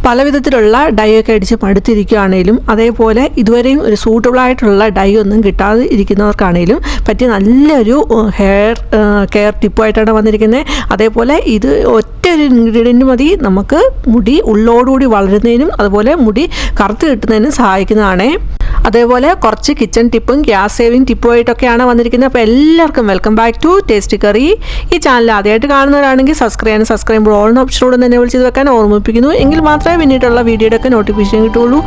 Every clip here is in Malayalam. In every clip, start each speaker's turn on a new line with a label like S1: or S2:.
S1: പല വിധത്തിലുള്ള ഡൈ ഒക്കെ അടിച്ച് മടുത്തിരിക്കുകയാണെങ്കിലും അതേപോലെ ഇതുവരെയും ഒരു സൂട്ടബിൾ ആയിട്ടുള്ള ഡൈ ഒന്നും കിട്ടാതെ ഇരിക്കുന്നവർക്കാണെങ്കിലും പറ്റിയ നല്ലൊരു ഹെയർ കെയർ ടിപ്പായിട്ടാണ് വന്നിരിക്കുന്നത്. അതേപോലെ ഇത് ഒറ്റ ഒരു ഇൻഗ്രീഡിയൻറ്റ് മതി നമുക്ക് മുടി ഉള്ളോടുകൂടി വളരുന്നതിനും അതുപോലെ മുടി കറുത്ത് കിട്ടുന്നതിനും സഹായിക്കുന്നതാണ്. അതേപോലെ കുറച്ച് കിച്ചൺ ടിപ്പും ഗ്യാസ് സേവിങ് ടിപ്പുമായിട്ടൊക്കെയാണ് വന്നിരിക്കുന്നത്. അപ്പോൾ എല്ലാവർക്കും welcome back to tasty curry. ഈ ചാനൽ ആദ്യമായിട്ട് കാണുന്നവരാണെങ്കിൽ സബ്സ്ക്രൈബ് ഓൾ ഓപ്ഷനോട് തന്നെ വിളിച്ചത് വെക്കാൻ ഓർമ്മിപ്പിക്കുന്നു. എങ്കിൽ മാത്രമേ പിന്നീടുള്ള വീഡിയോയുടെ ഒക്കെ നോട്ടിഫിക്കേഷൻ കിട്ടുള്ളൂ.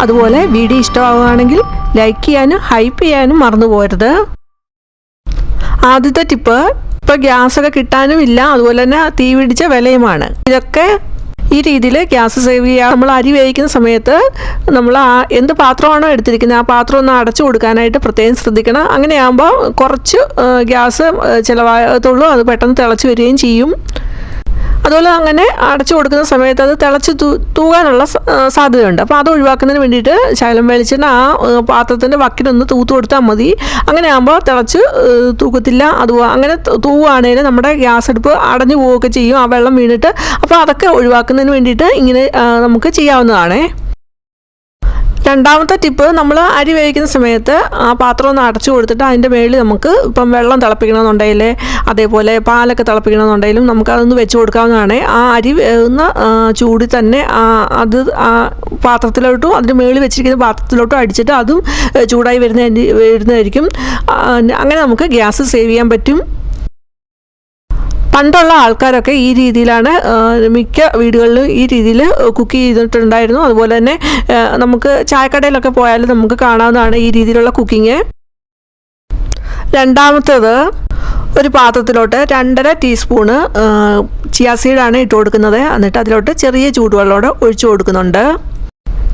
S1: അതുപോലെ വീഡിയോ ഇഷ്ടമാവുകയാണെങ്കിൽ ലൈക്ക് ചെയ്യാനും ഹൈപ്പ് ചെയ്യാനും മറന്നു പോകരുത്. ആദ്യത്തെ ടിപ്പ്, ഇപ്പോൾ ഗ്യാസൊക്കെ കിട്ടാനും ഇല്ല, അതുപോലെ തന്നെ തീ പിടിച്ച വിലയുമാണ്. ഇതൊക്കെ ഈ രീതിയിൽ ഗ്യാസ് സേവ് ചെയ്യുക. നമ്മൾ അരി വേവിക്കുന്ന സമയത്ത് നമ്മൾ എന്ത് പാത്രമാണോ എടുത്തിരിക്കുന്നത് ആ പാത്രം ഒന്ന് അടച്ചു കൊടുക്കാനായിട്ട് പ്രത്യേകം ശ്രദ്ധിക്കണം. അങ്ങനെയാകുമ്പോൾ കുറച്ച് ഗ്യാസ് ചിലവാകത്തുള്ളൂ, അത് പെട്ടെന്ന് തിളച്ച് വരികയും ചെയ്യും. അതുപോലെ അങ്ങനെ അടച്ചു കൊടുക്കുന്ന സമയത്ത് അത് തിളച്ച് തൂകാനുള്ള സാധ്യതയുണ്ട്. അപ്പോൾ അത് ഒഴിവാക്കുന്നതിന് വേണ്ടിയിട്ട് ശകലം വെളിച്ചെണ്ണ ആ പാത്രത്തിൻ്റെ വക്കിനൊന്ന് തൂത്ത് കൊടുത്താൽ മതി. അങ്ങനെ ആകുമ്പോൾ തിളച്ച് തൂക്കത്തില്ല. അങ്ങനെ തൂവാണെങ്കിൽ നമ്മുടെ ഗ്യാസ് അടുപ്പ് അടഞ്ഞു പോവുകയൊക്കെ ചെയ്യും, ആ വെള്ളം വീണിട്ട്. അപ്പോൾ അതൊക്കെ ഒഴിവാക്കുന്നതിന് വേണ്ടിയിട്ട് ഇങ്ങനെ നമുക്ക് ചെയ്യാവുന്നതാണ്. രണ്ടാമത്തെ ടിപ്പ്, നമ്മൾ അരി വേവിക്കുന്ന സമയത്ത് ആ പാത്രം ഒന്ന് അടച്ചു കൊടുത്തിട്ട് അതിൻ്റെ മേളിൽ നമുക്ക് ഇപ്പം വെള്ളം തിളപ്പിക്കണമെന്നുണ്ടെങ്കിൽ അതേപോലെ പാലൊക്കെ തിളപ്പിക്കണമെന്നുണ്ടെങ്കിലും നമുക്ക് അതൊന്ന് വെച്ച് കൊടുക്കാവുന്നതാണ്. ആ അരി വേവുന്ന ചൂടിൽ തന്നെ അത് ആ പാത്രത്തിലോട്ടും അതിൻ്റെ മേളിൽ വെച്ചിരിക്കുന്ന പാത്രത്തിലോട്ടും അടിച്ചിട്ട് അതും ചൂടായി വരുന്നതായിരിക്കും. അങ്ങനെ നമുക്ക് ഗ്യാസ് സേവ് ചെയ്യാൻ പറ്റും. പണ്ടുള്ള ആൾക്കാരൊക്കെ ഈ രീതിയിലാണ് മിക്ക വീടുകളിലും ഈ രീതിയിൽ കുക്ക് ചെയ്തിട്ടുണ്ടായിരുന്നു. അതുപോലെ തന്നെ നമുക്ക് ചായക്കടയിലൊക്കെ പോയാലും നമുക്ക് കാണാവുന്നതാണ് ഈ രീതിയിലുള്ള കുക്കിങ്. രണ്ടാമത്തേത്, ഒരു പാത്രത്തിലോട്ട് 2.5 ടീസ്പൂണ് ചിയാ സീഡാണ് ഇട്ട് കൊടുക്കുന്നത്. എന്നിട്ട് അതിലോട്ട് ചെറിയ ചൂടുവെള്ളത്തോടെ ഒഴിച്ചു കൊടുക്കുന്നുണ്ട്.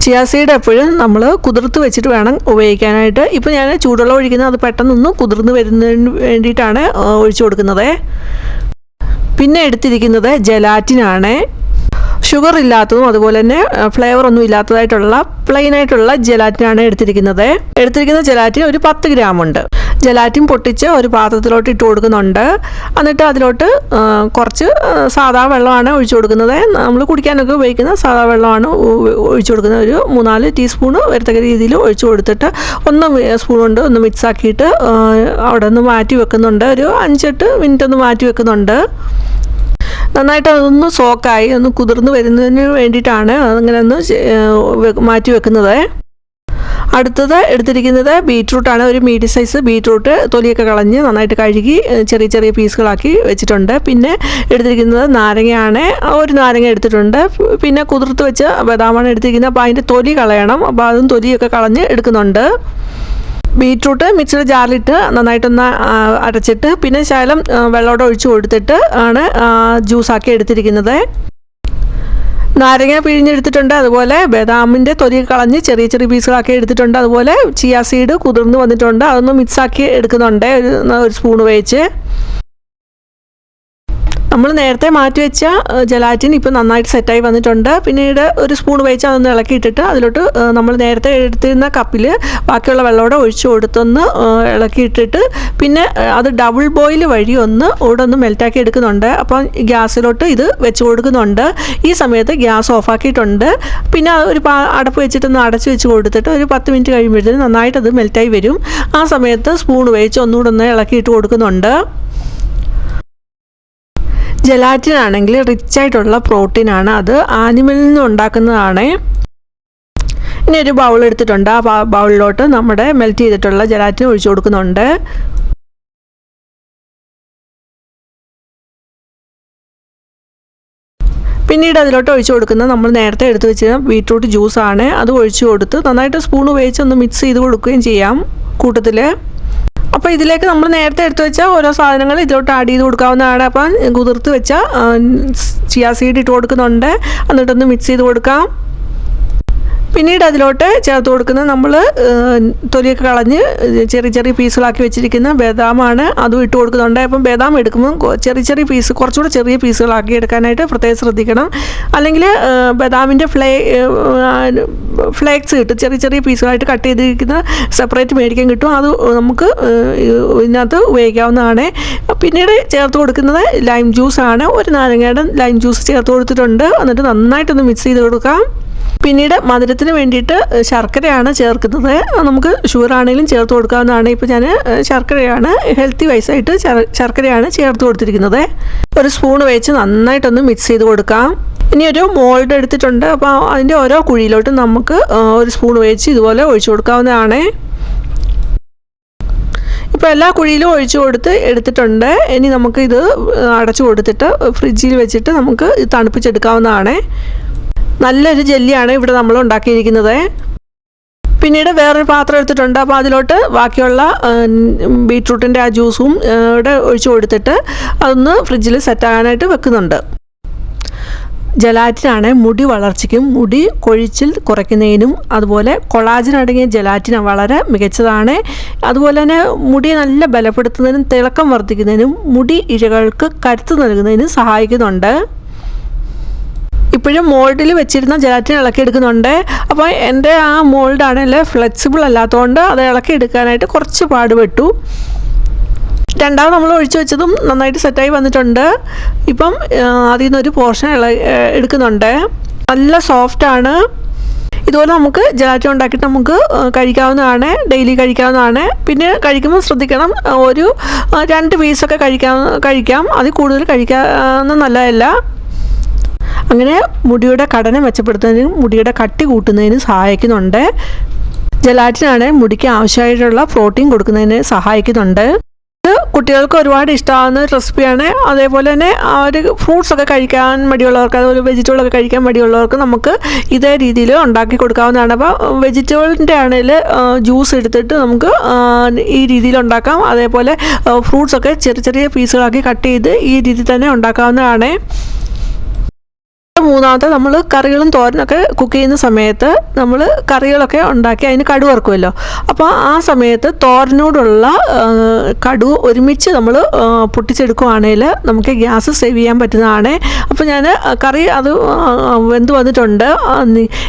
S1: ചിയാ സീഡ് എപ്പോഴും നമ്മൾ കുതിർത്ത് വെച്ചിട്ട് വേണം ഉപയോഗിക്കാനായിട്ട്. ഇപ്പോൾ ഞാൻ ചൂടുവെള്ളം ഒഴിക്കുന്നത് അത് പെട്ടെന്നൊന്ന് കുതിർന്ന് വരുന്നതിന് വേണ്ടിയിട്ടാണ് ഒഴിച്ചു കൊടുക്കുന്നത്. പിന്നെ എടുത്തിരിക്കുന്നത് ജലാറ്റിനാണ്. ഷുഗർ ഇല്ലാത്തതും അതുപോലെ തന്നെ ഫ്ലേവർ ഒന്നും ഇല്ലാത്തതായിട്ടുള്ള പ്ലെയിൻ ആയിട്ടുള്ള ജലാറ്റിനാണ് എടുത്തിരിക്കുന്ന ജലാറ്റിൻ ഒരു 10 ഗ്രാമുണ്ട്. ജലാറ്റിൻ പൊട്ടിച്ച് ഒരു പാത്രത്തിലോട്ട് ഇട്ട് കൊടുക്കുന്നുണ്ട്. എന്നിട്ട് അതിലോട്ട് കുറച്ച് സാധാ വെള്ളമാണ് ഒഴിച്ചു കൊടുക്കുന്നത്. നമ്മൾ കുടിക്കാനൊക്കെ ഉപയോഗിക്കുന്ന സാധാ വെള്ളമാണ് ഒഴിച്ചു കൊടുക്കുന്നത്. ഒരു 3-4 ടീസ്പൂണ് വരത്തക്ക രീതിയിൽ ഒഴിച്ചു കൊടുത്തിട്ട് സ്പൂൺ കൊണ്ട് ഒന്ന് മിക്സ് ആക്കിയിട്ട് അവിടെ ഒന്ന് മാറ്റി വെക്കുന്നുണ്ട്. ഒരു 5-8 മിനിറ്റ് ഒന്ന് മാറ്റി വെക്കുന്നുണ്ട്. നന്നായിട്ട് അതൊന്ന് സോക്കായി ഒന്ന് കുതിർന്ന് വരുന്നതിന് വേണ്ടിയിട്ടാണ് അതങ്ങനെ ഒന്ന് മാറ്റി വെക്കുന്നത്. അടുത്തത് എടുത്തിരിക്കുന്നത് ബീറ്റ്റൂട്ടാണ്. ഒരു മീഡിയം സൈസ് ബീറ്റ്റൂട്ട് തൊലിയൊക്കെ കളഞ്ഞ് നന്നായിട്ട് കഴുകി ചെറിയ ചെറിയ പീസുകളാക്കി വെച്ചിട്ടുണ്ട്. പിന്നെ എടുത്തിരിക്കുന്നത് നാരങ്ങയാണ്, ഒരു നാരങ്ങ എടുത്തിട്ടുണ്ട്. പിന്നെ കുതിർത്ത് വെച്ച ബദാമാണ് എടുത്തിരിക്കുന്നത്. അപ്പോൾ അതിൻ്റെ തൊലി കളയണം, അപ്പോൾ അതും തൊലിയൊക്കെ കളഞ്ഞ് എടുക്കുന്നുണ്ട്. ബീറ്റ്റൂട്ട് മിക്സിയുടെ ജാറിലിട്ട് നന്നായിട്ടൊന്ന് അരച്ചിട്ട് പിന്നെ ശകലം വെള്ളത്തോടെ ഒഴിച്ച് കൊടുത്തിട്ട് ആണ് ജ്യൂസാക്കി എടുത്തിരിക്കുന്നത്. നാരങ്ങ പിഴിഞ്ഞെടുത്തിട്ടുണ്ട്. അതുപോലെ ബദാമിൻ്റെ തൊലി കളഞ്ഞ് ചെറിയ ചെറിയ പീസുകളാക്കി എടുത്തിട്ടുണ്ട്. അതുപോലെ ചിയാ സീഡ് കുതിർന്ന് വന്നിട്ടുണ്ട്, അതൊന്ന് മിക്സാക്കി എടുക്കുന്നുണ്ട് ഒരു സ്പൂൺ വെച്ച്. നമ്മൾ നേരത്തെ മാറ്റി വെച്ച ജലാറ്റിൻ ഇപ്പോൾ നന്നായിട്ട് സെറ്റായി വന്നിട്ടുണ്ട്. പിന്നീട് ഒരു സ്പൂൺ വെച്ച് അതൊന്ന് ഇളക്കിയിട്ടിട്ട് അതിലോട്ട് നമ്മൾ നേരത്തെ എടുത്തിരുന്ന കപ്പിൽ ബാക്കിയുള്ള വെള്ളത്തോടെ ഒഴിച്ചു കൊടുത്തൊന്ന് ഇളക്കിയിട്ടിട്ട് പിന്നെ അത് ഡബിൾ ബോയിൽ വഴി ഇവിടെ ഒന്ന് മെൽറ്റാക്കി എടുക്കുന്നുണ്ട്. അപ്പം ഗ്യാസിലോട്ട് ഇത് വെച്ച് കൊടുക്കുന്നുണ്ട്. ഈ സമയത്ത് ഗ്യാസ് ഓഫാക്കിയിട്ടുണ്ട്. പിന്നെ ഒരു അടപ്പ് വെച്ചിട്ടൊന്ന് അടച്ച് വെച്ച് കൊടുത്തിട്ട് ഒരു 10 മിനിറ്റ് കഴിയുമ്പോഴത്തേനും നന്നായിട്ടത് മെൽറ്റായി വരും. ആ സമയത്ത് സ്പൂൺ വെച്ച് ഒന്നുകൂടെ ഒന്ന് ഇളക്കിയിട്ട് കൊടുക്കുന്നുണ്ട്. ജലാറ്റിൻ ആണെങ്കിൽ റിച്ച് ആയിട്ടുള്ള പ്രോട്ടീനാണ്, അത് ആനിമലിൽ നിന്ന് ഉണ്ടാക്കുന്നതാണ്. ഇനി ഒരു ബൗൾ എടുത്തിട്ടുണ്ട്. ആ ബൗളിലോട്ട് നമ്മുടെ മെൽറ്റ് ചെയ്തിട്ടുള്ള ജലാറ്റിൻ ഒഴിച്ചു കൊടുക്കുന്നുണ്ട്. പിന്നീട് അതിലോട്ട് ഒഴിച്ചു കൊടുക്കുന്നത് നമ്മൾ നേരത്തെ എടുത്ത് വെച്ച ബീറ്റ്റൂട്ട് ജ്യൂസാണ്. അത് ഒഴിച്ചു കൊടുത്ത് നന്നായിട്ട് സ്പൂൺ ഉപയോഗിച്ച് ഒന്ന് മിക്സ് ചെയ്ത് കൊടുക്കുകയും ചെയ്യാം കൂട്ടത്തിൽ. അപ്പോൾ ഇതിലേക്ക് നമ്മൾ നേരത്തെ എടുത്തു വെച്ച ഓരോ സാധനങ്ങൾ ഇതിലോട്ട് ആഡ് ചെയ്ത് കൊടുക്കാവുന്നതാണ്. അപ്പം കുതിർത്ത് വെച്ച ചിയാ സീഡ് ഇട്ട് കൊടുക്കുന്നുണ്ട്. എന്നിട്ടൊന്ന് മിക്സ് ചെയ്ത് കൊടുക്കാം. പിന്നീട് അതിലോട്ട് ചേർത്ത് കൊടുക്കുന്നത് നമ്മൾ തൊലിയൊക്കെ കളഞ്ഞ് ചെറിയ ചെറിയ പീസുകളാക്കി വെച്ചിരിക്കുന്ന ബദാമാണ്, അതും ഇട്ട് കൊടുക്കുന്നുണ്ട്. അപ്പം ബദാം എടുക്കുമ്പോൾ ചെറിയ ചെറിയ പീസ്, കുറച്ചുകൂടെ ചെറിയ പീസുകളാക്കി എടുക്കാനായിട്ട് പ്രത്യേകം ശ്രദ്ധിക്കണം. അല്ലെങ്കിൽ ബദാമിൻ്റെ ഫ്ലേക്സ് കിട്ടും, ചെറിയ ചെറിയ പീസുകളായിട്ട് കട്ട് ചെയ്തിരിക്കുന്ന സെപ്പറേറ്റ് മേടിക്കാൻ കിട്ടും. അത് നമുക്ക് ഇതിനകത്ത് ഉപയോഗിക്കാവുന്നതാണ്. പിന്നീട് ചേർത്ത് കൊടുക്കുന്നത് ലൈം ജ്യൂസാണ്. ഒരു നാരങ്ങയുടെ ലൈം ജ്യൂസ് ചേർത്ത് കൊടുത്തിട്ടുണ്ട്. എന്നിട്ട് നന്നായിട്ടൊന്ന് മിക്സ് ചെയ്ത് കൊടുക്കാം. പിന്നീട് മധുരത്തിന് വേണ്ടിയിട്ട് ശർക്കരയാണ് ചേർക്കുന്നത്. നമുക്ക് ഷുഗർ ആണെങ്കിലും ചേർത്ത് കൊടുക്കാവുന്നതാണ്. ഇപ്പോൾ ഞാൻ ശർക്കരയാണ്, ഹെൽത്തി വൈസായിട്ട് ശർക്കരയാണ് ചേർത്ത് കൊടുത്തിരിക്കുന്നത്. ഒരു സ്പൂൺ വെച്ച് നന്നായിട്ടൊന്ന് മിക്സ് ചെയ്ത് കൊടുക്കാം. ഇനി ഒരു മോൾഡ് എടുത്തിട്ടുണ്ട്. അപ്പോൾ അതിൻ്റെ ഓരോ കുഴിയിലോട്ടും നമുക്ക് ഒരു സ്പൂൺ വെച്ച് ഇതുപോലെ ഒഴിച്ചു കൊടുക്കാവുന്നതാണ്. ഇപ്പോൾ എല്ലാ കുഴിയിലും ഒഴിച്ചു കൊടുത്ത് എടുത്തിട്ടുണ്ട്. ഇനി നമുക്കിത് അടച്ചു കൊടുത്തിട്ട് ഫ്രിഡ്ജിൽ വെച്ചിട്ട് നമുക്ക് തണുപ്പിച്ചെടുക്കാവുന്നതാണ്. നല്ലൊരു ജെല്ലിയാണ് ഇവിടെ നമ്മൾ ഉണ്ടാക്കിയിരിക്കുന്നത്. പിന്നീട് വേറൊരു പാത്രം എടുത്തിട്ടുണ്ട്. അപ്പോൾ അതിലോട്ട് ബാക്കിയുള്ള ബീറ്റ്റൂട്ടിൻ്റെ ആ ജ്യൂസും ഇവിടെ ഒഴിച്ചു കൊടുത്തിട്ട് അതൊന്ന് ഫ്രിഡ്ജിൽ സെറ്റാകാനായിട്ട് വെക്കുന്നുണ്ട്. ജലാറ്റിനാണ് മുടി വളർച്ചയ്ക്കും മുടി കൊഴിച്ചിൽ കുറയ്ക്കുന്നതിനും അതുപോലെ കൊളാജൻ അടങ്ങിയ ജലാറ്റിൻ വളരെ മികച്ചതാണ്. അതുപോലെ തന്നെ മുടി നല്ല ബലപ്പെടുത്തുന്നതിനും തിളക്കം വർദ്ധിക്കുന്നതിനും മുടി ഇഴകൾക്ക് കരുത്ത് നൽകുന്നതിനും സഹായിക്കുന്നുണ്ട്. ഇപ്പോഴും മോൾഡിൽ വെച്ചിരുന്ന ജലാറ്റിൻ ഇളക്കിയെടുക്കുന്നുണ്ട്. അപ്പോൾ എൻ്റെ ആ മോൾഡാണെങ്കിൽ ഫ്ലെക്സിബിൾ അല്ലാത്തതുകൊണ്ട് അത് ഇളക്കിയെടുക്കാനായിട്ട് കുറച്ച് പാടുപെട്ടു. രണ്ടാമത് നമ്മൾ ഒഴിച്ചു വെച്ചതും നന്നായിട്ട് സെറ്റായി വന്നിട്ടുണ്ട്. ഇപ്പം അതിൽ നിന്നൊരു പോർഷൻ എടുക്കുന്നുണ്ട്. നല്ല സോഫ്റ്റാണ്. ഇതുപോലെ നമുക്ക് ജലാറ്റിൻ ഉണ്ടാക്കിയിട്ട് നമുക്ക് കഴിക്കാവുന്നതാണ്, ഡെയിലി കഴിക്കാവുന്നതാണ്. പിന്നെ കഴിക്കുമ്പോൾ ശ്രദ്ധിക്കണം, ഒരു 2 പീസൊക്കെ കഴിക്കാം. അതിൽ കൂടുതൽ കഴിക്കാൻ നല്ലതല്ല. അങ്ങനെ മുടിയുടെ ഘടന മെച്ചപ്പെടുത്തുന്നതിനും മുടിയുടെ കട്ടി കൂട്ടുന്നതിനും സഹായിക്കുന്നുണ്ട്. ജലാറ്റിനാണ് മുടിക്ക് ആവശ്യമായിട്ടുള്ള പ്രോട്ടീൻ കൊടുക്കുന്നതിന് സഹായിക്കുന്നുണ്ട്. ഇത് കുട്ടികൾക്ക് ഒരുപാട് ഇഷ്ടമാകുന്ന റെസിപ്പിയാണ്. അതേപോലെ തന്നെ ഫ്രൂട്ട്സൊക്കെ കഴിക്കാൻ മടിയുള്ളവർക്ക്, അതുപോലെ വെജിറ്റബിളൊക്കെ കഴിക്കാൻ മടിയുള്ളവർക്ക് നമുക്ക് ഇതേ രീതിയിൽ ഉണ്ടാക്കി കൊടുക്കാവുന്നതാണ്. അപ്പോൾ വെജിറ്റബിളിൻ്റെ ആണെങ്കിൽ ജ്യൂസ് എടുത്തിട്ട് നമുക്ക് ഈ രീതിയിൽ ഉണ്ടാക്കാം. അതേപോലെ ഫ്രൂട്ട്സൊക്കെ ചെറിയ ചെറിയ പീസുകളാക്കി കട്ട് ചെയ്ത് ഈ രീതിയിൽ തന്നെ ഉണ്ടാക്കാവുന്നതാണ്. മൂന്നാമത്തെ, നമ്മൾ കറികളും തോരനൊക്കെ കുക്ക് ചെയ്യുന്ന സമയത്ത് നമ്മൾ കറികളൊക്കെ ഉണ്ടാക്കി അതിന് കടു വറുക്കുമല്ലോ. അപ്പോൾ ആ സമയത്ത് തോരനോടുള്ള കടു ഒരുമിച്ച് നമ്മൾ പൊട്ടിച്ചെടുക്കുകയാണെങ്കിൽ നമുക്ക് ഗ്യാസ് സേവ് ചെയ്യാൻ പറ്റുന്നതാണ്. അപ്പോൾ ഞാൻ കറി അത് വെന്ത് വന്നിട്ടുണ്ട്.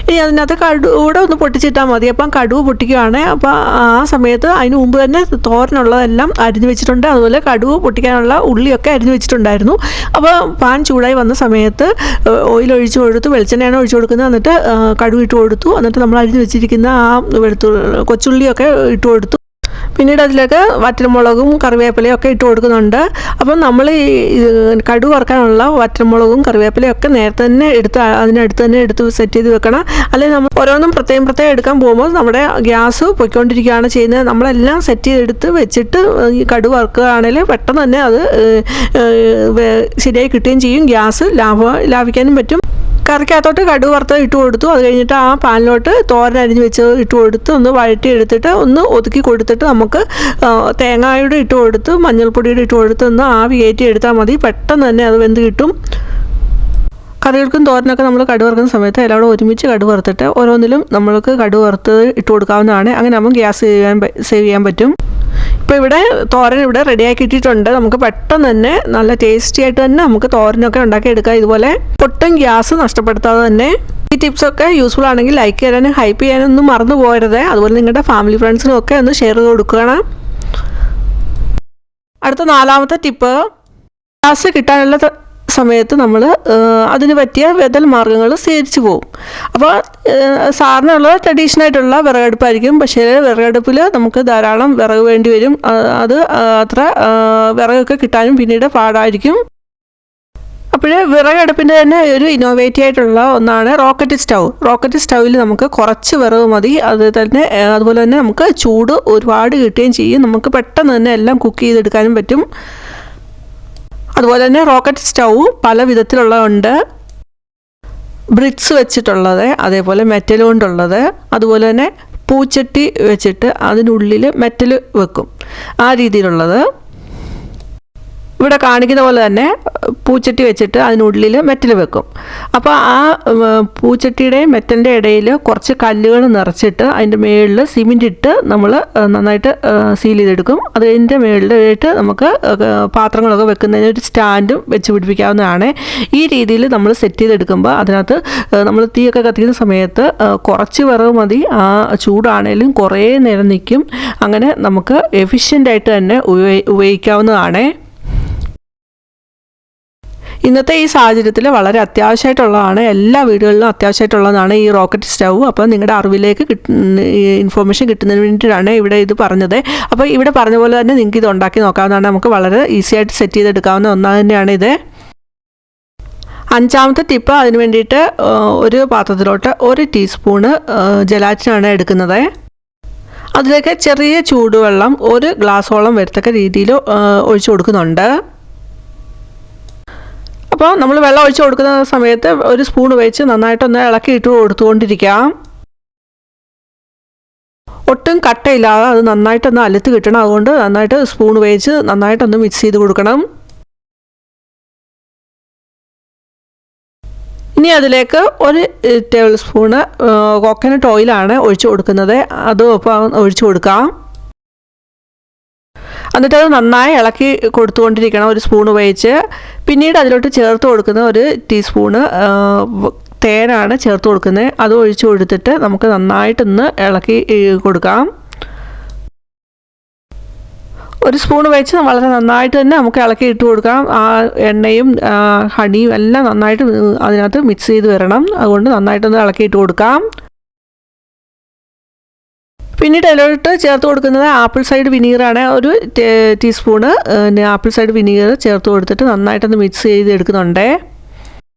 S1: ഇനി അതിനകത്ത് കടുകൂടെ ഒന്ന് പൊട്ടിച്ചിട്ടാൽ മതി. അപ്പം കടുവ് പൊട്ടിക്കുകയാണ്. അപ്പോൾ ആ സമയത്ത് അതിന് മുമ്പ് തന്നെ തോരനുള്ളതെല്ലാം അരിഞ്ഞു വെച്ചിട്ടുണ്ട്. അതുപോലെ കടുവ് പൊട്ടിക്കാനുള്ള ഉള്ളിയൊക്കെ അരിഞ്ഞു വെച്ചിട്ടുണ്ടായിരുന്നു. അപ്പോൾ പാൻ ചൂടായി വന്ന സമയത്ത് ഓയിൽ ഒഴിച്ചു കൊടുത്തു, വെളിച്ചെണ്ണയാണ് ഒഴിച്ചു കൊടുക്കുന്നത്. എന്നിട്ട് കടുക് ഇട്ട് കൊടുത്തു. എന്നിട്ട് നമ്മൾ അരിഞ്ഞ് വെച്ചിരിക്കുന്ന ആ കൊച്ചുള്ളിയൊക്കെ ഇട്ട് കൊടുത്തു. പിന്നീട് അതിലേക്ക് വറ്റൽമുളകും കറിവേപ്പിലയും ഒക്കെ ഇട്ട് കൊടുക്കുന്നുണ്ട്. അപ്പം നമ്മൾ ഈ കടുക് വറുക്കാനുള്ള വറ്റൽമുളകും കറിവേപ്പിലയും ഒക്കെ നേരത്തെ തന്നെ അതിനടുത്ത് തന്നെ എടുത്ത് സെറ്റ് ചെയ്ത് വെക്കണം. അല്ലെങ്കിൽ നമ്മൾ ഓരോന്നും പ്രത്യേകം എടുക്കാൻ പോകുമ്പോൾ നമ്മുടെ ഗ്യാസ് പൊയ്ക്കൊണ്ടിരിക്കുകയാണ് ചെയ്യുന്നത്. നമ്മളെല്ലാം സെറ്റ് ചെയ്തെടുത്ത് വെച്ചിട്ട് ഈ കടുക് വറുക്കുകയാണെങ്കിൽ പെട്ടെന്ന് തന്നെ അത് ശരിയായി കിട്ടുകയും ചെയ്യും. ഗ്യാസ് ലാഭിക്കാനും പറ്റും. കറിക്കകത്തോട്ട് കടുക് വറുത്ത് ഇട്ട് കൊടുത്തു. അത് കഴിഞ്ഞിട്ട് ആ പാനിലോട്ട് തോരൻ അരിഞ്ഞ് വെച്ച് ഇട്ട് കൊടുത്ത് ഒന്ന് വഴറ്റി എടുത്തിട്ട് ഒന്ന് ഒതുക്കി കൊടുത്തിട്ട് നമുക്ക് തേങ്ങായുടെ ഇട്ട് കൊടുത്ത് മഞ്ഞൾപ്പൊടിയുടെ ഇട്ട് കൊടുത്ത് ഒന്ന് ആവി കയറ്റി എടുത്താൽ മതി. പെട്ടെന്ന് തന്നെ അത് വെന്ത് കിട്ടും. കറികൾക്കും തോരനൊക്കെ നമ്മൾ കടുക് വറുക്കുന്ന സമയത്ത് എല്ലാവരും ഒരുമിച്ച് കടുക് വറുത്തിട്ട് ഓരോന്നിലും നമ്മൾക്ക് കടുക് വറുത്ത് ഇട്ട് കൊടുക്കാവുന്നതാണ്. അങ്ങനെ നമുക്ക് ഗ്യാസ് സേവ് ചെയ്യാൻ പറ്റും. ഇപ്പോൾ ഇവിടെ തോരൻ ഇവിടെ റെഡിയാക്കി ഇട്ടിട്ടുണ്ട്. നമുക്ക് പെട്ടെന്ന് തന്നെ നല്ല ടേസ്റ്റി ആയിട്ട് തന്നെ നമുക്ക് തോരനൊക്കെ ഉണ്ടാക്കിയെടുക്കാം. ഇതുപോലെ ഒട്ടും ഗ്യാസ് നഷ്ടപ്പെടുത്താതെ തന്നെ. ഈ ടിപ്സൊക്കെ യൂസ്ഫുൾ ആണെങ്കിൽ ലൈക്ക് ചെയ്യാനും ഹൈപ്പ് ചെയ്യാനൊന്നും മറന്നു പോകരുത്. അതുപോലെ നിങ്ങളുടെ ഫാമിലി ഫ്രണ്ട്സിനും ഒക്കെ ഒന്ന് ഷെയർ ചെയ്ത് കൊടുക്കണം. അടുത്ത 4ാമത്തെ ടിപ്പ്, ഗ്യാസ് കിട്ടാനുള്ള സമയത്ത് നമ്മൾ അതിന് പറ്റിയ ബദൽ മാർഗ്ഗങ്ങൾ സ്വീകരിച്ചു പോകും. അപ്പോൾ സാറിനുള്ള ട്രഡീഷണലായിട്ടുള്ള വിറകടുപ്പായിരിക്കും. പക്ഷേ വിറകടുപ്പിൽ നമുക്ക് ധാരാളം വിറക് വേണ്ടി വരും. അത് അത്ര വിറകൊക്കെ കിട്ടാനും പിന്നീട് പാടായിരിക്കും. അപ്പോൾ വിറകടുപ്പിൻ്റെ തന്നെ ഒരു ഇന്നോവേറ്റീവ് ആയിട്ടുള്ള ഒന്നാണ് റോക്കറ്റ് സ്റ്റൗ. റോക്കറ്റ് സ്റ്റൗവിൽ നമുക്ക് കുറച്ച് വിറക് മതി. അതുപോലെ തന്നെ നമുക്ക് ചൂട് ഒരുപാട് കിട്ടുകയും ചെയ്യും. നമുക്ക് പെട്ടെന്ന് തന്നെ എല്ലാം കുക്ക് ചെയ്തെടുക്കാനും പറ്റും. അതുപോലെ തന്നെ റോക്കറ്റ് സ്റ്റൗ പല വിധത്തിലുള്ളതുണ്ട്. ബ്രിക്സ് വെച്ചിട്ടുള്ളത്, അതേപോലെ മെറ്റൽ കൊണ്ടുള്ളത്, അതുപോലെ തന്നെ പൂച്ചട്ടി വെച്ചിട്ട് അതിനുള്ളിൽ മെറ്റൽ വെക്കും, ആ രീതിയിലുള്ളത്. ഇവിടെ കാണിക്കുന്ന പോലെ തന്നെ പൂച്ചട്ടി വെച്ചിട്ട് അതിനുള്ളിൽ മെറ്റൽ വെക്കും. അപ്പോൾ ആ പൂച്ചട്ടിയുടെയും മെറ്റലിൻ്റെ ഇടയിൽ കുറച്ച് കല്ലുകൾ നിറച്ചിട്ട് അതിൻ്റെ മുകളിൽ സിമെൻ്റ് ഇട്ട് നമ്മൾ നന്നായിട്ട് സീൽ ചെയ്തെടുക്കും. അതിൻ്റെ മുകളിലായിട്ട് നമുക്ക് പാത്രങ്ങളൊക്കെ വെക്കുന്നതിന് ഒരു സ്റ്റാൻഡും വെച്ച് പിടിപ്പിക്കാവുന്നതാണ്. ഈ രീതിയിൽ നമ്മൾ സെറ്റ് ചെയ്തെടുക്കുമ്പോൾ അതിനകത്ത് നമ്മൾ തീയൊക്കെ കത്തിക്കുന്ന സമയത്ത് കുറച്ച് വിറക് മതി, ആ ചൂടാണേലും കുറേ നേരം നിൽക്കും. അങ്ങനെ നമുക്ക് എഫിഷ്യൻ്റായിട്ട് തന്നെ ഉപയോഗിക്കാവുന്നതാണ്. ഇന്നത്തെ ഈ സാഹചര്യത്തിൽ വളരെ അത്യാവശ്യമായിട്ടുള്ളതാണ്, എല്ലാ വീടുകളിലും അത്യാവശ്യമായിട്ടുള്ളതാണ് ഈ റോക്കറ്റ് സ്റ്റൗ. അപ്പോൾ നിങ്ങളുടെ അറിവിലേക്ക് ഇൻഫോർമേഷൻ കിട്ടുന്നതിന് വേണ്ടിയിട്ടാണ് ഇവിടെ ഇത് പറഞ്ഞത്. അപ്പോൾ ഇവിടെ പറഞ്ഞ പോലെ തന്നെ നിങ്ങൾക്ക് ഇത് ഉണ്ടാക്കി നോക്കാവുന്നതാണ്. നമുക്ക് വളരെ ഈസി ആയിട്ട് സെറ്റ് ചെയ്തെടുക്കാവുന്ന ഒന്നാണ് തന്നെയാണ് ഇത്. അഞ്ചാമത്തെ ടിപ്പ്, അതിന് വേണ്ടിയിട്ട് ഒരു പാത്രത്തിലോട്ട് 1 ടീസ്പൂണ് ജലാറ്റിനാണ് എടുക്കുന്നത്. അതിലേക്ക് ചെറിയ ചൂടുവെള്ളം 1 ഗ്ലാസോളം വരത്തക്ക രീതിയിൽ ഒഴിച്ചു കൊടുക്കുന്നുണ്ട്. അപ്പോൾ നമ്മൾ വെള്ളം ഒഴിച്ച് കൊടുക്കുന്ന സമയത്ത് ഒരു സ്പൂൺ വെച്ച് നന്നായിട്ടൊന്ന് ഇളക്കിയിട്ട് കൊടുത്തുകൊണ്ടിരിക്കാം. ഒട്ടും കട്ടയില്ലാതെ അത് നന്നായിട്ടൊന്ന് അലുത്ത് കിട്ടണം. അതുകൊണ്ട് നന്നായിട്ട് സ്പൂൺ വെച്ച് നന്നായിട്ടൊന്ന് മിക്സ് ചെയ്ത് കൊടുക്കണം. ഇനി അതിലേക്ക് 1 ടേബിൾ സ്പൂണ് കോക്കനട്ട് ഓയിലാണ് ഒഴിച്ചു കൊടുക്കുന്നത്. അത് ഒഴിച്ചു കൊടുക്കാം. എന്നിട്ട് അത് നന്നായി ഇളക്കി കൊടുത്തുകൊണ്ടിരിക്കണം, ഒരു സ്പൂൺ ഉപയോഗിച്ച്. പിന്നീട് അതിലോട്ട് ചേർത്ത് കൊടുക്കുന്ന 1 ടീസ്പൂണ് തേനാണ് ചേർത്ത് കൊടുക്കുന്നത്. അത് ഒഴിച്ചു കൊടുത്തിട്ട് നമുക്ക് നന്നായിട്ടൊന്ന് ഇളക്കി കൊടുക്കാം. 1 സ്പൂൺ വെച്ച് വളരെ നന്നായിട്ട് തന്നെ നമുക്ക് ഇളക്കി ഇട്ട് കൊടുക്കാം. ആ എണ്ണയും ഹണിയും എല്ലാം നന്നായിട്ട് അതിനകത്ത് മിക്സ് ചെയ്ത് വരണം. അതുകൊണ്ട് നന്നായിട്ടൊന്ന് ഇളക്കി ഇട്ട് കൊടുക്കാം. പിന്നീട് അതിലോട്ട് ചേർത്ത് കൊടുക്കുന്നത് ആപ്പിൾ സൈഡ് വിനീഗറാണ്. 1 ടീസ്പൂണ് ആപ്പിൾ സൈഡ് വിനീഗർ ചേർത്ത് കൊടുത്തിട്ട് നന്നായിട്ടൊന്ന് മിക്സ് ചെയ്ത് എടുക്കുന്നുണ്ട്.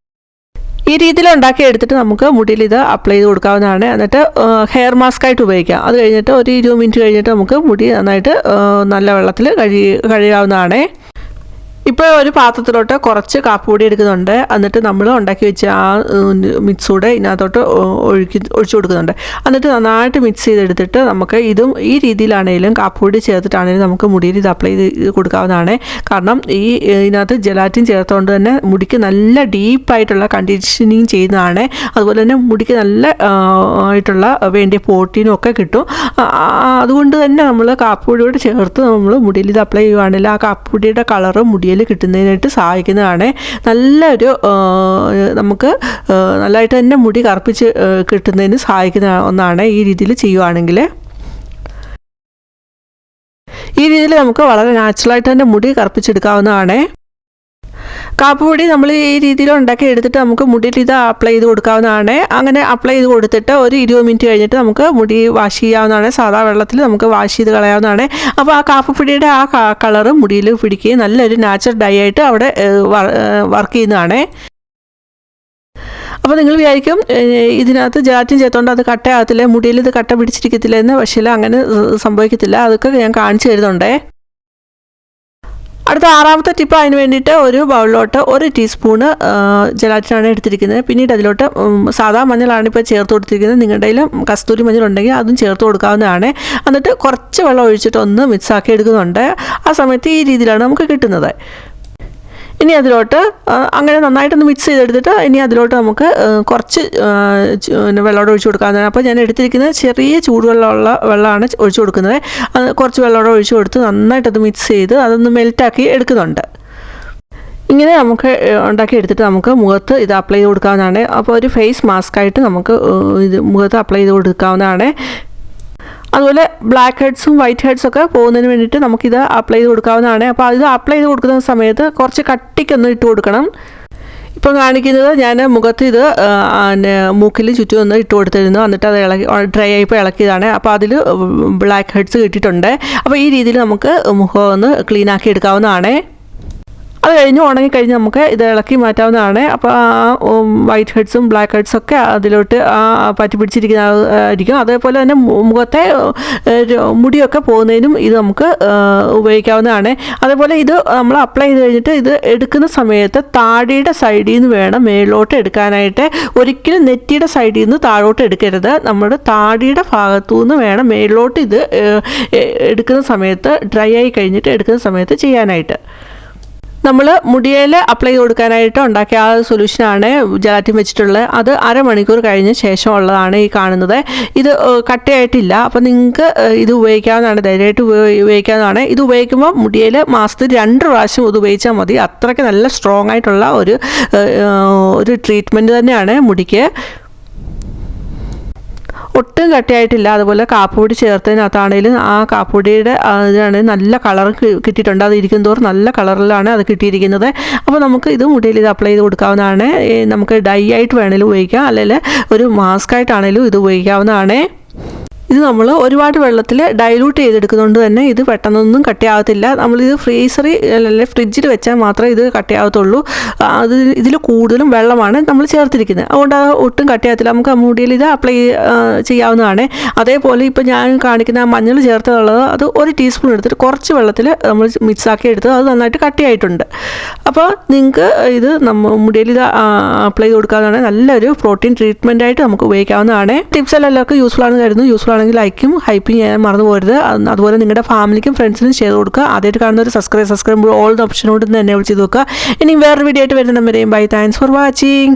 S1: ഈ രീതിയിൽ ഉണ്ടാക്കി എടുത്തിട്ട് നമുക്ക് മുടിയിൽ ഇത് അപ്ലൈ ചെയ്ത് കൊടുക്കാവുന്നതാണ്. എന്നിട്ട് ഹെയർ മാസ്ക് ആയിട്ട് ഉപയോഗിക്കാം. അത് കഴിഞ്ഞിട്ട് ഒരു 20 മിനിറ്റ് കഴിഞ്ഞിട്ട് നമുക്ക് മുടി നന്നായിട്ട് നല്ല വെള്ളത്തിൽ കഴുകാവുന്നതാണ്. ഇപ്പോൾ ഒരു പാത്രത്തിലോട്ട് കുറച്ച് കാപ്പിപ്പൊടി എടുക്കുന്നുണ്ട്. എന്നിട്ട് നമ്മൾ ഉണ്ടാക്കി വെച്ച ആ മിക്സ് കൂടെ ഇതിനകത്തോട്ട് ഒഴിച്ചു കൊടുക്കുന്നുണ്ട്. എന്നിട്ട് നന്നായിട്ട് മിക്സ് ചെയ്തെടുത്തിട്ട് നമുക്ക് ഇതും ഈ രീതിയിലാണെങ്കിലും കാപ്പിപ്പൊടി ചേർത്തിട്ടാണെങ്കിലും നമുക്ക് മുടിയിൽ ഇത് അപ്ലൈ ചെയ്ത് കൊടുക്കാവുന്നതാണ്. കാരണം ഇതിനകത്ത് ജലാറ്റിൻ ചേർത്തുകൊണ്ട് തന്നെ മുടിക്ക് നല്ല ഡീപ്പായിട്ടുള്ള കണ്ടീഷനിങ് ചെയ്യുന്നതാണ്. അതുപോലെ തന്നെ മുടിക്ക് നല്ല ആയിട്ടുള്ള വേണ്ടിയ പ്രോട്ടീനും ഒക്കെ കിട്ടും. അതുകൊണ്ട് തന്നെ നമ്മൾ കാപ്പിപ്പൊടിയോട് ചേർത്ത് നമ്മൾ മുടിയിൽ ഇത് അപ്ലൈ ചെയ്യുകയാണെങ്കിൽ ആ കാപ്പിപ്പൊടിയുടെ കളറ് മുടിയിൽ കിട്ടുന്നതിനായിട്ട് സഹായിക്കുന്നതാണ്. നല്ലൊരു നമുക്ക് നല്ലതായിട്ട് തന്നെ മുടി കറുപ്പിച്ച് കിട്ടുന്നതിന് സഹായിക്കുന്ന ഒന്നാണ് ഈ രീതിയിൽ ചെയ്യുകയാണെങ്കിൽ. ഈ രീതിയിൽ നമുക്ക് വളരെ നാച്ചുറലായിട്ട് തന്നെ മുടി കറുപ്പിച്ചെടുക്കാവുന്നതാണ്. കാപ്പിപ്പൊടി നമ്മൾ ഈ രീതിയിൽ ഉണ്ടാക്കി എടുത്തിട്ട് നമുക്ക് മുടിയിൽ ഇത് അപ്ലൈ ചെയ്ത് കൊടുക്കാവുന്നതാണ്. അങ്ങനെ അപ്ലൈ ചെയ്ത് കൊടുത്തിട്ട് ഒരു 20 മിനിറ്റ് കഴിഞ്ഞിട്ട് നമുക്ക് മുടി വാഷ് ചെയ്യാവുന്നതാണ്. സാധാ വെള്ളത്തിൽ നമുക്ക് വാഷ് ചെയ്ത് കളയാവുന്നതാണ്. അപ്പോൾ ആ കാപ്പിപ്പൊടിയുടെ ആ കളറ് മുടിയിൽ പിടിക്കുകയും നല്ലൊരു നാച്ചുറൽ ഡൈ ആയിട്ട് അവിടെ വർക്ക് ചെയ്യുന്നതാണ്. അപ്പോൾ നിങ്ങൾ വിചാരിക്കും ഇതിനകത്ത് ജലാറ്റിൻ ചേർത്തുകൊണ്ട് അത് കട്ടയാകത്തില്ല, മുടിയിൽ ഇത് കട്ട പിടിച്ചിരിക്കത്തില്ല എന്ന്. പക്ഷേ അങ്ങനെ സംഭവിക്കത്തില്ല. അതൊക്കെ ഞാൻ കാണിച്ചു തരുന്നുണ്ട്. അടുത്ത 6ാമത്തെ ടിപ്പ്, അതിന് വേണ്ടിയിട്ട് ഒരു ബൗളിലോട്ട് 1 ടീസ്പൂണ് ജലാറ്റിനാണ് എടുത്തിരിക്കുന്നത്. പിന്നീട് അതിലോട്ട് സാധാ മഞ്ഞളാണ് ഇപ്പോൾ ചേർത്ത് കൊടുത്തിരിക്കുന്നത്. നിങ്ങളുടെ കയ്യിൽ കസ്തൂരി മഞ്ഞളുണ്ടെങ്കിൽ അതും ചേർത്ത് കൊടുക്കാവുന്നതാണ്. എന്നിട്ട് കുറച്ച് വെള്ളം ഒഴിച്ചിട്ട് ഒന്ന് മിക്സാക്കി എടുക്കുന്നുണ്ട്. ആ സമയത്ത് ഈ രീതിയിലാണ് നമുക്ക് കിട്ടുന്നത്. ഇനി അതിലോട്ട് അങ്ങനെ നന്നായിട്ടൊന്ന് മിക്സ് ചെയ്തെടുത്തിട്ട് ഇനി അതിലോട്ട് നമുക്ക് കുറച്ച് വെള്ളമോടെ ഒഴിച്ചു കൊടുക്കാവുന്നതാണ്. അപ്പോൾ ഞാൻ എടുത്തിരിക്കുന്നത് ചെറിയ ചൂടുവെള്ളമുള്ള വെള്ളമാണ് ഒഴിച്ചു കൊടുക്കുന്നത്. കുറച്ച് വെള്ളമോടെ ഒഴിച്ചു കൊടുത്ത് നന്നായിട്ടത് മിക്സ് ചെയ്ത് അതൊന്ന് മെൽറ്റാക്കി എടുക്കുന്നുണ്ട്. ഇങ്ങനെ നമുക്ക് ഉണ്ടാക്കി എടുത്തിട്ട് നമുക്ക് മുഖത്ത് ഇത് അപ്ലൈ ചെയ്ത് കൊടുക്കാവുന്നതാണ്. അപ്പോൾ ഒരു ഫേസ് മാസ്കായിട്ട് നമുക്ക് ഇത് മുഖത്ത് അപ്ലൈ ചെയ്ത് കൊടുക്കാവുന്നതാണ്. അതുപോലെ ബ്ലാക്ക് ഹെഡ്സും വൈറ്റ് ഹെഡ്സും ഒക്കെ പോകുന്നതിന് വേണ്ടിയിട്ട് നമുക്കിത് അപ്ലൈ ചെയ്ത് കൊടുക്കാവുന്നതാണ്. അപ്പോൾ ഇത് അപ്ലൈ ചെയ്ത് കൊടുക്കുന്ന സമയത്ത് കുറച്ച് കട്ടിക്കൊന്ന് ഇട്ട് കൊടുക്കണം. ഇപ്പം കാണിക്കുന്നത് ഞാൻ മുഖത്ത് ഇത് മൂക്കിൽ ചുറ്റും ഒന്ന് ഇട്ട് കൊടുത്തിരുന്നു. എന്നിട്ട് അത് ഡ്രൈ ആയിപ്പോൾ ഇളക്കിയതാണ്. അപ്പോൾ അതിൽ ബ്ലാക്ക് ഹെഡ്സ് കിട്ടിയിട്ടുണ്ട്. അപ്പോൾ ഈ രീതിയിൽ നമുക്ക് മുഖം ഒന്ന് ക്ലീനാക്കി എടുക്കാവുന്നതാണ്. അത് കഴിഞ്ഞ് ഉണങ്ങിക്കഴിഞ്ഞ് നമുക്ക് ഇത് ഇളക്കി മാറ്റാവുന്നതാണ്. അപ്പോൾ ആ വൈറ്റ് ഹെഡ്സും ബ്ലാക്ക് ഹെഡ്സും ഒക്കെ അതിലോട്ട് പറ്റി പിടിച്ചിരിക്കുന്നതായിരിക്കും. അതേപോലെ തന്നെ മുഖത്തെ മുടിയൊക്കെ പോകുന്നതിനും ഇത് നമുക്ക് ഉപയോഗിക്കാവുന്നതാണ്. അതേപോലെ ഇത് നമ്മൾ അപ്ലൈ ചെയ്ത് കഴിഞ്ഞിട്ട് ഇത് എടുക്കുന്ന സമയത്ത് താടിയുടെ സൈഡിൽ നിന്ന് വേണം മേലോട്ട് എടുക്കാനായിട്ട്. ഒരിക്കലും നെറ്റിയുടെ സൈഡിൽ നിന്ന് താഴോട്ട് എടുക്കരുത്. നമ്മുടെ താടിയുടെ ഭാഗത്തു നിന്ന് വേണം മേലോട്ട് ഇത് എടുക്കുന്ന സമയത്ത്, ഡ്രൈ ആയി കഴിഞ്ഞിട്ട് എടുക്കുന്ന സമയത്ത് ചെയ്യാനായിട്ട്. നമ്മൾ മുടിയിൽ അപ്ലൈ ചെയ്ത് കൊടുക്കാനായിട്ട് ഉണ്ടാക്കിയ ആ സൊല്യൂഷനാണ് ജെലാറ്റിൻ വെച്ചിട്ടുള്ളത്. അത് അരമണിക്കൂർ കഴിഞ്ഞ ശേഷമുള്ളതാണ് ഈ കാണുന്നത്. ഇത് കട്ടയായിട്ടില്ല. അപ്പോൾ നിങ്ങൾക്ക് ഇത് ഉപയോഗിക്കാവുന്നതാണ്, ധൈര്യമായിട്ട് ഉപയോഗിക്കാവുന്നതാണ്. ഇത് ഉപയോഗിക്കുമ്പോൾ മുടിയിൽ മാസത്തിൽ 2 പ്രാവശ്യം ഇത് ഉപയോഗിച്ചാൽ മതി. അത്രയ്ക്ക് നല്ല സ്ട്രോങ് ആയിട്ടുള്ള ഒരു ട്രീറ്റ്മെൻറ്റ് തന്നെയാണ് മുടിക്ക്. ഒട്ടും കട്ടിയായിട്ടില്ല. അതുപോലെ കാപ്പുപൊടി ചേർത്തതിനകത്താണെങ്കിലും ആ കാപ്പുപൊടിയുടെ ഇതാണ് നല്ല കളർ കിട്ടിയിട്ടുണ്ട്. അത് ഇരിക്കുന്തോറും നല്ല കളറിലാണ് അത് കിട്ടിയിരിക്കുന്നത്. അപ്പോൾ നമുക്ക് ഇത് മുടിയിൽ ഇത് അപ്ലൈ ചെയ്ത് കൊടുക്കാവുന്നതാണ്. നമുക്ക് ഡൈ ആയിട്ട് വേണമെങ്കിലും ഉപയോഗിക്കാം, അല്ലെങ്കിൽ ഒരു മാസ്ക് ആയിട്ടാണെങ്കിലും ഇത് ഉപയോഗിക്കാവുന്നതാണ്. ഇത് നമ്മൾ ഒരുപാട് വെള്ളത്തിൽ ഡൈലൂട്ട് ചെയ്തെടുക്കുന്നതുകൊണ്ട് തന്നെ ഇത് പെട്ടെന്നൊന്നും കട്ടിയാകത്തില്ല. നമ്മളിത് അല്ലെങ്കിൽ ഫ്രിഡ്ജിൽ വെച്ചാൽ മാത്രമേ ഇത് കട്ടിയാകത്തുള്ളൂ. ഇതിൽ കൂടുതലും വെള്ളമാണ് നമ്മൾ ചേർത്തിരിക്കുന്നത്. അതുകൊണ്ട് ഒട്ടും കട്ടിയാകത്തില്ല. നമുക്ക് മുടിയിൽ ഇത് അപ്ലൈ ചെയ്യാവുന്നതാണ്. അതേപോലെ ഇപ്പോൾ ഞാൻ കാണിക്കുന്ന മഞ്ഞൾ ചേർത്തുള്ളത് അത് 1 ടീസ്പൂൺ എടുത്തിട്ട് കുറച്ച് വെള്ളത്തിൽ നമ്മൾ മിക്സാക്കി എടുത്ത് അത് നന്നായിട്ട് കട്ടിയായിട്ടുണ്ട്. അപ്പോൾ നിങ്ങൾക്ക് ഇത് മുടിയിൽ ഇത് അപ്ലൈ ചെയ്ത് കൊടുക്കാവുന്നതാണ്. നല്ലൊരു പ്രോട്ടീൻ ട്രീറ്റ്മെൻ്റ് ആയിട്ട് നമുക്ക് ഉപയോഗിക്കാവുന്നതാണ്. ടിപ്സ് എല്ലാം എല്ലാവർക്കും യൂസ്ഫുൾ ആണെന്ന് കരുതുന്നു. യൂസ്ഫുൾ ആണെങ്കിൽ ലൈക്കും ഹൈപ്പും ചെയ്യാൻ മറന്നു പോകരുത്. അതുപോലെ നിങ്ങളുടെ ഫാമിലിക്കും ഫ്രണ്ട്സിനും ചെയ്ത് കൊടുക്കുക. ആദ്യമായിട്ട് കാണുന്ന ഒരു സബ്സ്ക്രൈബ് ഓൾ ഓപ്ഷനോട് തന്നെ വിളിച്ച് നോക്കുക. ഇനി വേറൊരു വീഡിയോ ആയിട്ട് വരുന്ന വരെയും ബൈ. Thanks for watching.